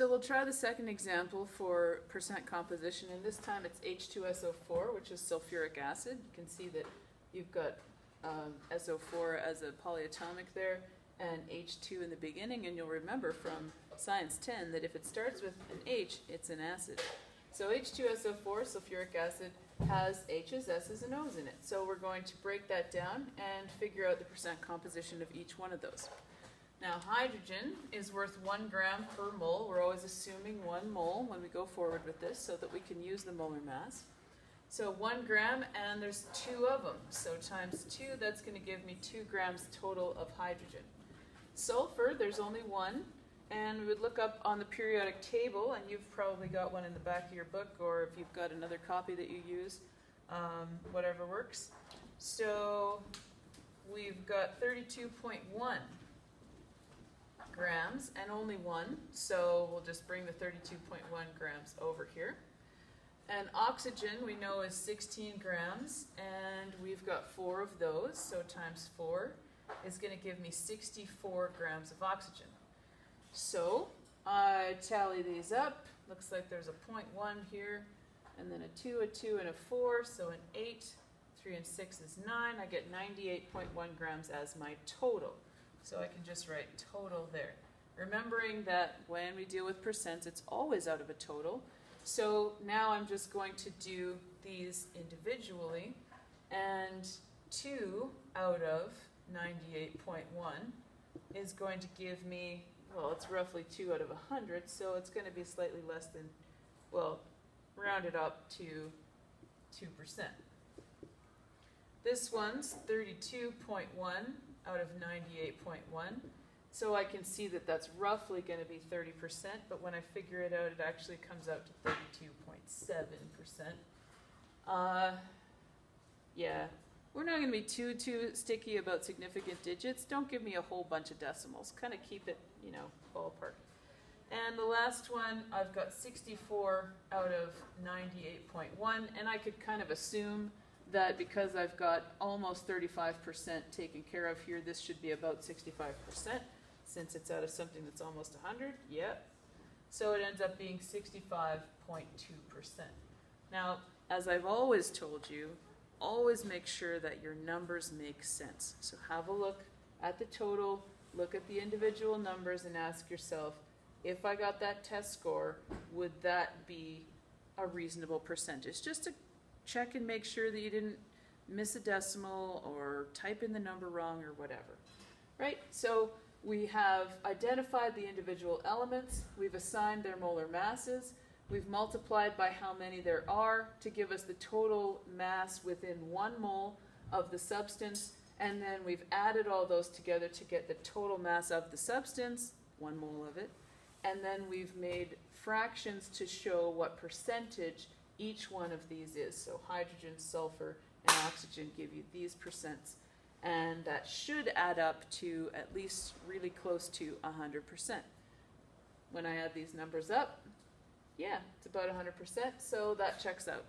So we'll try the second example for percent composition, and this time it's H2SO4, which is sulfuric acid. You can see that you've got SO4 as a polyatomic there, and H2 in the beginning, and you'll remember from Science 10 that if it starts with an H, it's an acid. So H2SO4, sulfuric acid, has H's, S's, and O's in it. So we're going to break that down and figure out the percent composition of each one of those. Now, hydrogen is worth 1 gram per mole. We're always assuming 1 mole when we go forward with this so that we can use the molar mass. So 1 gram, and there's 2 of them. So times 2, that's going to give me 2 grams total of hydrogen. Sulfur, there's only 1. And we would look up on the periodic table, and you've probably got one in the back of your book, or if you've got another copy that you use, whatever works. So we've got 32.1 grams and only 1, so we'll just bring the 32.1 grams over here. And oxygen we know is 16 grams, and we've got 4 of those, so times 4 is going to give me 64 grams of oxygen. So I tally these up. Looks like there's a 0.1 here, and then a 2, a 2, and a 4, so an 8, 3 and 6 is 9. I get 98.1 grams as my total. So I can just write total there. Remembering that when we deal with percents, it's always out of a total. So now I'm just going to do these individually, and 2 out of 98.1 is going to give me, well, it's roughly 2 out of 100, so it's going to be slightly less than, well, rounded up to 2%. This one's 32.1 out of 98.1, so I can see that that's roughly going to be 30%, but when I figure it out, it actually comes out to 32.7%. Yeah, we're not going to be too sticky about significant digits. Don't give me a whole bunch of decimals. Kind of keep it, you know, ballpark. And the last one, I've got 64 out of 98.1, and I could kind of assume that because I've got almost 35% taken care of here, this should be about 65%, since it's out of something that's almost 100. Yep. So it ends up being 65.2%. Now, as I've always told you, always make sure that your numbers make sense. So have a look at the total, look at the individual numbers, and ask yourself, if I got that test score, would that be a reasonable percentage? Just to check and make sure that you didn't miss a decimal or type in the number wrong or whatever. Right? So we have identified the individual elements, we've assigned their molar masses, we've multiplied by how many there are to give us the total mass within 1 mole of the substance, and then we've added all those together to get the total mass of the substance, 1 mole of it, and then we've made fractions to show what percentage each one of these is. So hydrogen, sulfur, and oxygen give you these percents, and that should add up to at least really close to 100%. When I add these numbers up, yeah, it's about 100%, so that checks out.